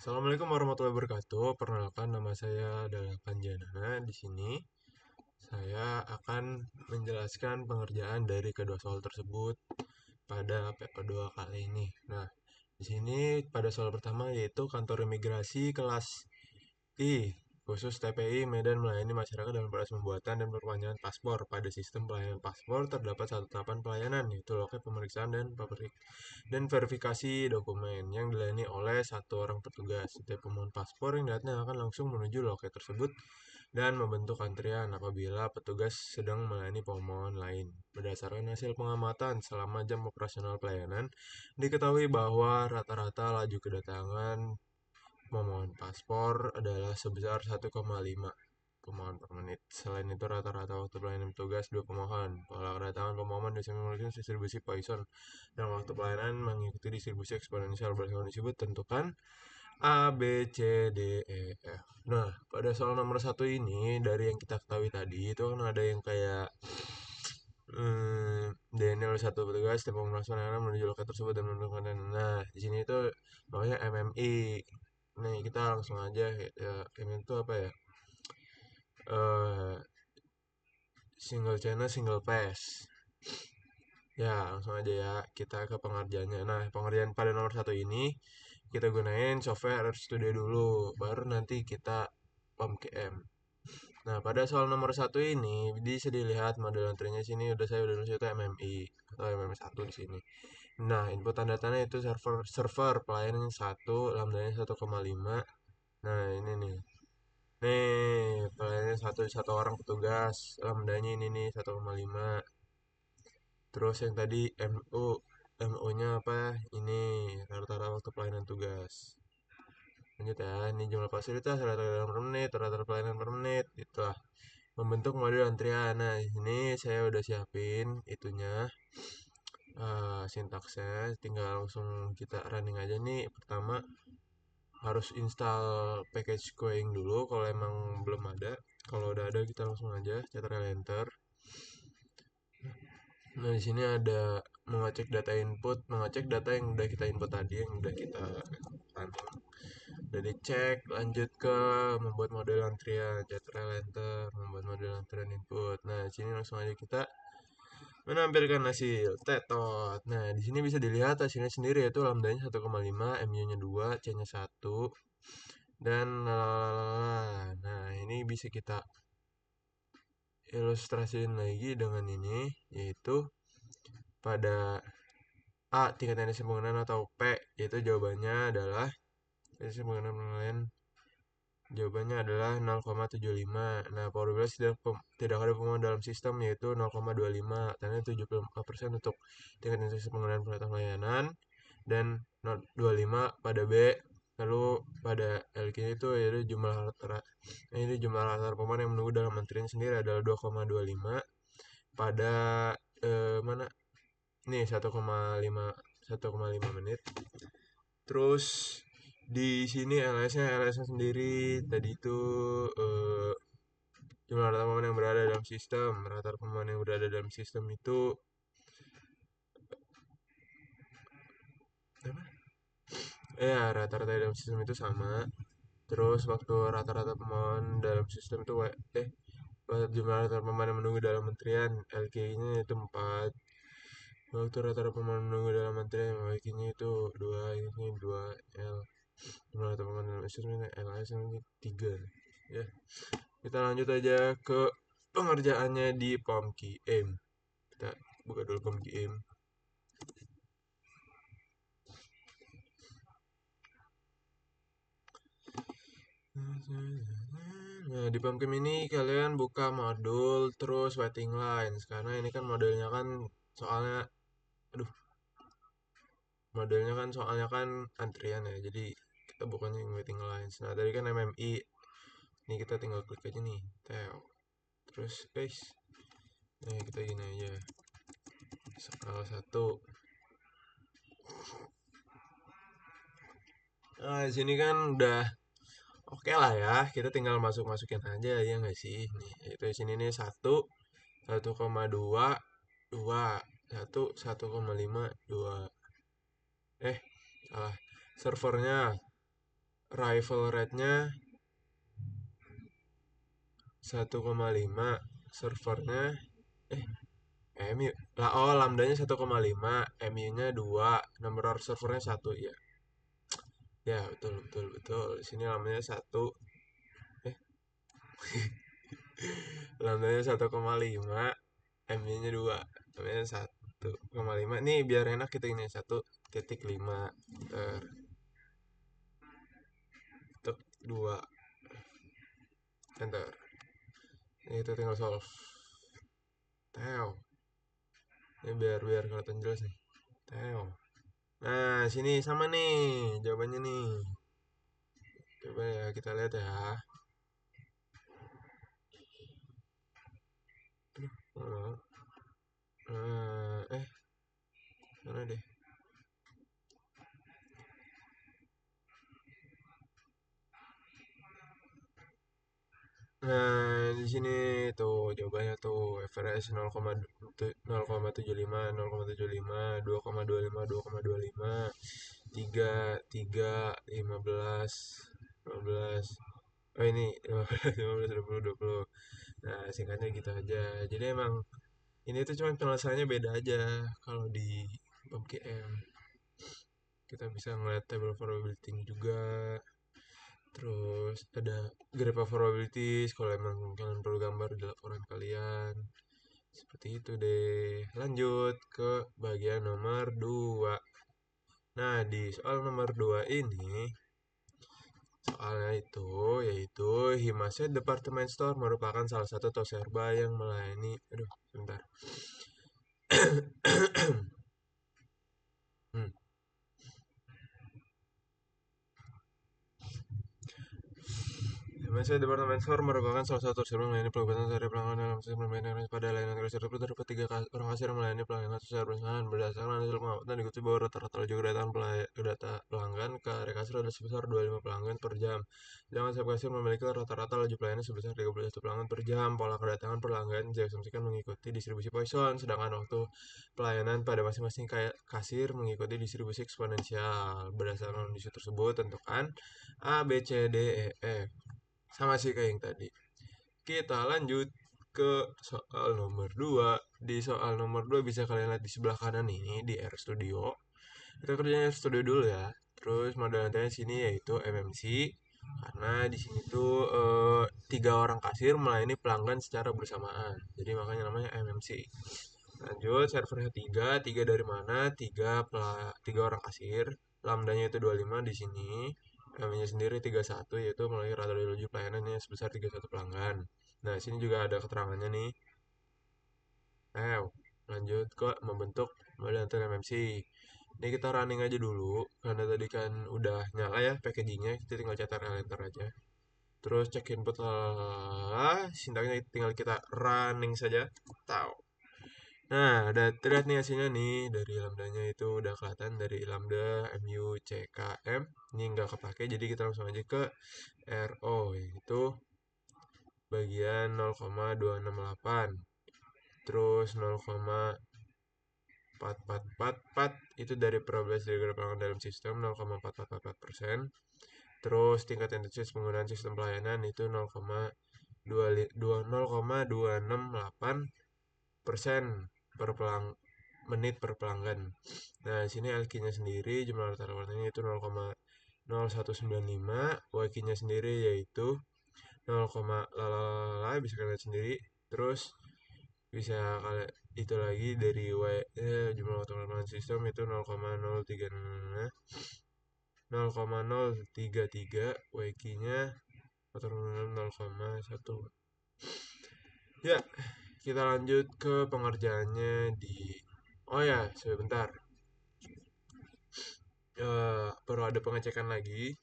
Assalamualaikum warahmatullahi wabarakatuh. Perkenalkan, nama saya adalah Panjana. Di sini saya akan menjelaskan pengerjaan dari kedua soal tersebut pada PP2 kali ini. Nah, di sini pada soal pertama yaitu kantor imigrasi kelas I, khusus TPI Medan melayani masyarakat dalam proses pembuatan dan perpanjangan paspor. Pada sistem pelayanan paspor terdapat satu tahapan pelayanan, yaitu loket pemeriksaan dan verifikasi dokumen yang dilayani oleh satu orang petugas. Setiap pemohon paspor yang datang akan langsung menuju loket tersebut dan membentuk antrian apabila petugas sedang melayani pemohon lain. Berdasarkan hasil pengamatan selama jam operasional pelayanan, diketahui bahwa rata-rata laju kedatangan pemohon paspor adalah sebesar 1,5 pemohon per menit. Selain itu, rata-rata waktu pelayanan petugas 2 pemohon. Pola kedatangan pemohon memiliki distribusi Poisson dan waktu pelayanan mengikuti distribusi eksponensial. Berdasarkan disebut tentukan A, B, C, D, E, F. Nah, pada soal nomor satu ini, dari yang kita ketahui tadi, itu kan ada yang kayak DNL satu petugas tiap melaksanakan menuju loket tersebut dan menentukan. Nah, di sini itu namanya MMI. Nih, kita langsung aja ya, MMI itu apa ya? eh Single channel, single pass. Ya, langsung aja ya, kita ke pengerjaannya. Nah, pengerjaan pada nomor satu ini, kita gunain software Studio dulu, baru nanti kita POM-KM. Nah, pada soal nomor satu ini, bisa dilihat model antrinya sini, saya udah nulis itu MMI, atau MM1 di sini. Nah, inputan datanya itu server pelayanan satu, lambdanya 1,5. Nah, ini nih. Nih, pelayanannya satu orang petugas, lambdanya ini nih 1,5. Terus yang tadi MO-nya apa? Ini rata-rata waktu pelayanan tugas. Lanjut ya, ini jumlah fasilitas rata-rata per menit, rata-rata pelayanan per menit, itulah. Membentuk model antrian. Nah, ini saya udah siapin itunya, sintaksnya, tinggal langsung kita running aja nih. Pertama, harus install package Queuing dulu kalau emang belum ada. Kalau udah ada kita langsung aja Ctrl Enter. Nah, di sini ada mengecek data input, mengecek data yang udah kita input tadi, yang udah kita running. Udah dicek, lanjut ke membuat model antrian, Ctrl Enter, membuat model antrian input. Nah, di sini langsung aja kita menampilkan hasil tetot. Nah, di sini bisa dilihat hasilnya sendiri, yaitu lambdanya 1,5, MU-nya 2, C-nya 1, dan lalala. Nah, ini bisa kita ilustrasiin lagi dengan ini, yaitu pada A. Tingkat teknis penggunaan, atau P. Yaitu jawabannya adalah teknis penggunaan penilaian. Jawabannya adalah 0,75. Nah, probabilitas tidak ada pemohon dalam sistem yaitu 0,25. Tandanya 75% untuk tingkat intensitas penggunaan peralatan layanan dan 0,25 pada B. Lalu pada LQ itu yaitu jumlah rata pemohon yang menunggu dalam antrian sendiri adalah 2,25 pada mana? Nih 1,5 menit. Terus di sini LS-nya sendiri tadi itu jumlah rata pemain yang berada dalam sistem. Rata pemain yang berada dalam sistem itu apa? Ya, rata-rata dalam sistem itu sama. Terus waktu rata-rata pemain dalam sistem itu jumlah rata pemain yang menunggu dalam antrian LK-nya itu 4. Waktu rata-rata pemain menunggu dalam antrian LK-nya itu 2, ini 2 L. Jumlah rata pemain dalam sistem LS ini 3. Ya. Kita lanjut aja ke pengerjaannya di POM-KM. Kita buka dulu POM-KM. Nah, di POM-KM ini kalian buka modul terus waiting lines karena ini kan modelnya kan soalnya aduh, soalnya kan antrian ya. Jadi kita bukannya yang waiting lines. Nah, tadi kan MMI. Ini kita tinggal klik aja nih. Terus paste. Nah, kita gini aja. Skala 1. Nah, di sini kan udah oke lah ya, kita tinggal masukin aja ya nggak sih? Nih, itu di sini nih 1,2, 2, 1,5, 2. Salah. Servernya arrival rate-nya 1,5, servernya eh MU lah, oh lambdanya 1,5, MU-nya 2, number of servernya 1 ya. Ya, betul betul betul. Sini lambdanya 1. Eh, lambdanya 1,5, MU-nya 2. Lambdanya 1,5. Nih biar enak kita ini 1,5 ter tek 2 enter. Ini kita tinggal solve. Teo. Ini biar biar kelihatan jelas nih. Teo. Nah, sini sama nih jawabannya nih. Coba ya kita lihat ya. Oh, mana deh? Nah, di sini tuh jawabannya tuh average 0,75, 0,75, 2,25, 2,25, 3, 3, 15, 15. Oh ini 15, 15, 20, 20. Nah, singkatnya gitu aja. Jadi emang ini tuh cuma penyelesaiannya beda aja. Kalau di PubGM kita bisa ngeliat table probability juga. Terus ada graph of probabilities kalau emang kalian perlu gambar di laporan kalian. Seperti itu deh. Lanjut ke bagian nomor 2. Nah, di soal nomor 2 ini soalnya itu yaitu Himaset Department Store merupakan salah satu toserba yang melayani. Aduh, sebentar. Hmm. Masa Departemen Store merupakan salah satu toserba melayani pelibatan dari pelanggan dalam sistem pembayaran pada layanan kasir tersebut. Terdapat 3 orang kasir yang melayani pelanggan secara bersamaan. Berdasarkan hasil pengamatan dikutip bahwa rata-rata laju kedatangan data pelanggan ke area kasir adalah sebesar 25 pelanggan per jam. Sedangkan setiap kasir memiliki rata-rata laju pelayanan sebesar 31 pelanggan per jam. Pola kedatangan pelanggan diasumsikan mengikuti distribusi Poisson, sedangkan waktu pelayanan pada masing-masing kasir mengikuti distribusi eksponensial. Berdasarkan kondisi tersebut, tentukan A, B, C, D, E, F. Sama sih kayak yang tadi. Kita lanjut ke soal nomor 2. Di soal nomor 2 bisa kalian lihat di sebelah kanan ini di R Studio. Kita kerjanya R Studio dulu ya. Terus model nantinya sini yaitu MMC. Karena di sini tuh 3 orang kasir melayani pelanggan secara bersamaan. Jadi makanya namanya MMC. Lanjut, servernya 3. 3 dari mana? 3 orang kasir. Lambdanya itu 25 di sini. Namanya sendiri 31 yaitu melalui radiologi pelayanannya sebesar 31 pelanggan. Nah, sini juga ada keterangannya nih. Lanjut ke membentuk model anten MMC. Ini kita running aja dulu karena tadi kan udah nyala ya packagingnya. Kita tinggal cetak enter aja. Terus cek input lah, sintaknya tinggal kita running saja. Tahu. Nah, ada terlihat nih hasilnya nih dari lambdanya itu udah kelihatan dari lambda mu ckm. Ini nggak kepake jadi kita langsung aja ke RO yaitu bagian 0,268 terus 0,4444 itu dari probabilitas dari pelanggan dalam sistem 0,4444%. Terus tingkat intensitas penggunaan sistem pelayanan itu 0,268% per menit per pelanggan. Nah, sini LQ-nya sendiri jumlah rata-ratanya itu 0,0195, WQ-nya sendiri yaitu 0, lalala bisa kalian lihat sendiri. Terus bisa kalian itu lagi dari jumlah otomatis sistem itu 0,033 WQ-nya otomatis 0,1. Ya, kita lanjut ke pengerjaannya di oh ya sebentar, perlu ada pengecekan lagi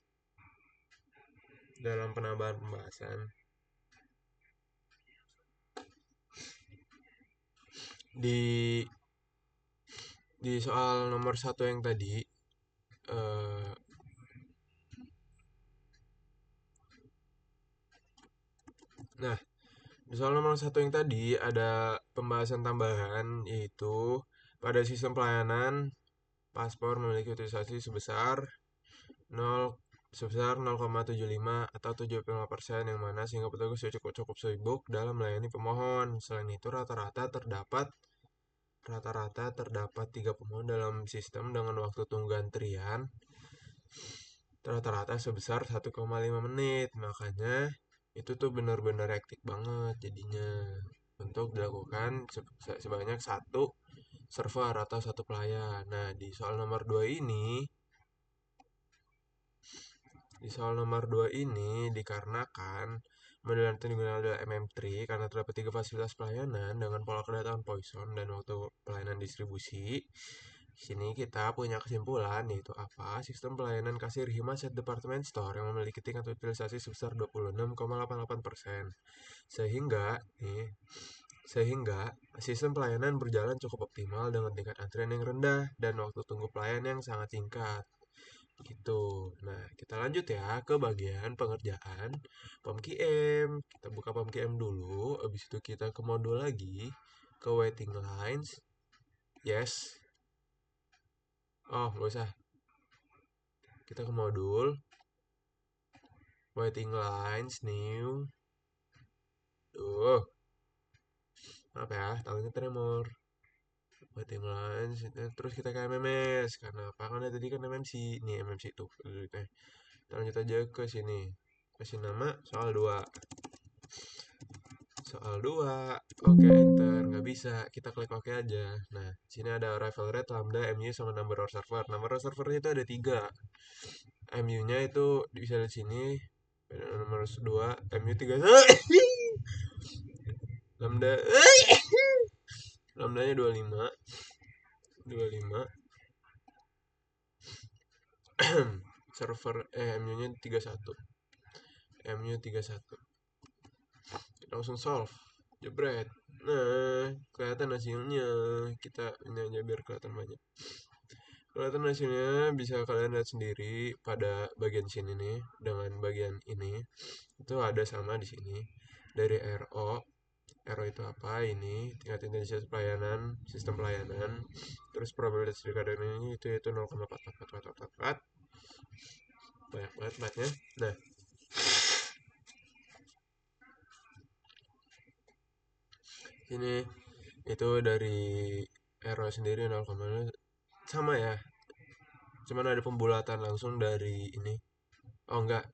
dalam penambahan pembahasan di soal nomor 1 yang tadi. eh, nah, di soal nomor 1 yang tadi ada pembahasan tambahan yaitu pada sistem pelayanan paspor memiliki utilisasi sebesar 0, sebesar 0,75 atau 75% yang mana sehingga petugas cukup sibuk dalam melayani pemohon. Selain itu rata-rata terdapat 3 pemohon dalam sistem dengan waktu tunggu antrian rata-rata sebesar 1,5 menit. Makanya itu tuh benar-benar hektik banget jadinya untuk dilakukan sebanyak satu server atau satu pelayan. Nah, di soal nomor 2 ini dikarenakan model yang digunakan adalah MM3 karena terdapat 3 fasilitas pelayanan dengan pola kedatangan Poisson dan waktu pelayanan distribusi. Di sini kita punya kesimpulan yaitu apa? Sistem pelayanan kasir Himaset Department Store yang memiliki tingkat utilisasi sebesar 26,88%. Sehingga sistem pelayanan berjalan cukup optimal dengan tingkat antrian yang rendah dan waktu tunggu pelayan yang sangat singkat. Gitu. Nah, kita lanjut ya ke bagian pengerjaan POM-QM. Kita buka POM-QM dulu, habis itu kita ke modul lagi, ke waiting lines. Yes. Oh, nggak usah. Kita ke modul, waiting lines, new. Duh, apa ya, tangannya tremor. Waiting lines, terus kita ke MMS. Karena apa? Karena tadi kan MMC. Nih, MMC tuh. Kita lanjut aja ke sini. Kasih nama soal 2. Soal 2. Oke, enter. Nggak bisa. Kita klik oke aja. Nah, sini ada arrival rate, lambda, MU, sama number of server. Number of servernya itu ada 3. MU-nya itu bisa di sini. Nomor 2, MU 3. Lambda. Lambdanya 25. 25. Server MU-nya 31. MU 31. Kita langsung solve. Jebret. Nah, kelihatan hasilnya. Kita ini aja biar kelihatan banyak. Kelihatan hasilnya bisa kalian lihat sendiri pada bagian sini nih dengan bagian ini. Itu ada sama di sini. Dari RO. RO itu apa? Ini tingkat intensitas pelayanan, sistem pelayanan. Terus probabilitas dekadanya ini itu 0,444444. Banyak banget matnya. Nah, ini itu dari RO sendiri 0, sama ya. Cuman ada pembulatan langsung dari ini. Oh enggak,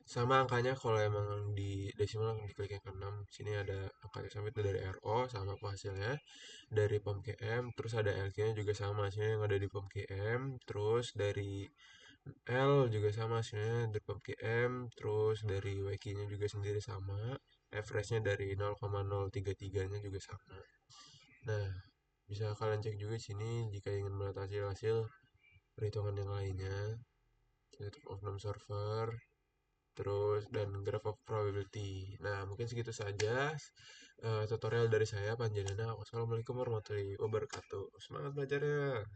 sama angkanya kalau emang di desimal langsung diklik yang ke-6. Sini ada angkanya sama itu dari RO sama apa hasilnya dari POM KM, terus ada LQ-nya juga sama hasilnya yang ada di POM KM, terus dari L juga sama hasilnya dari POM KM, terus dari WQ-nya juga sendiri sama, average-nya dari 0,033-nya juga sama. Nah, bisa kalian cek juga sini jika ingin melihat hasil-hasil perhitungan yang lainnya, set of non server, terus dan graph of probability. Nah, mungkin segitu saja tutorial dari saya Panjenena. Wassalamualaikum warahmatullahi wabarakatuh. Semangat belajarnya.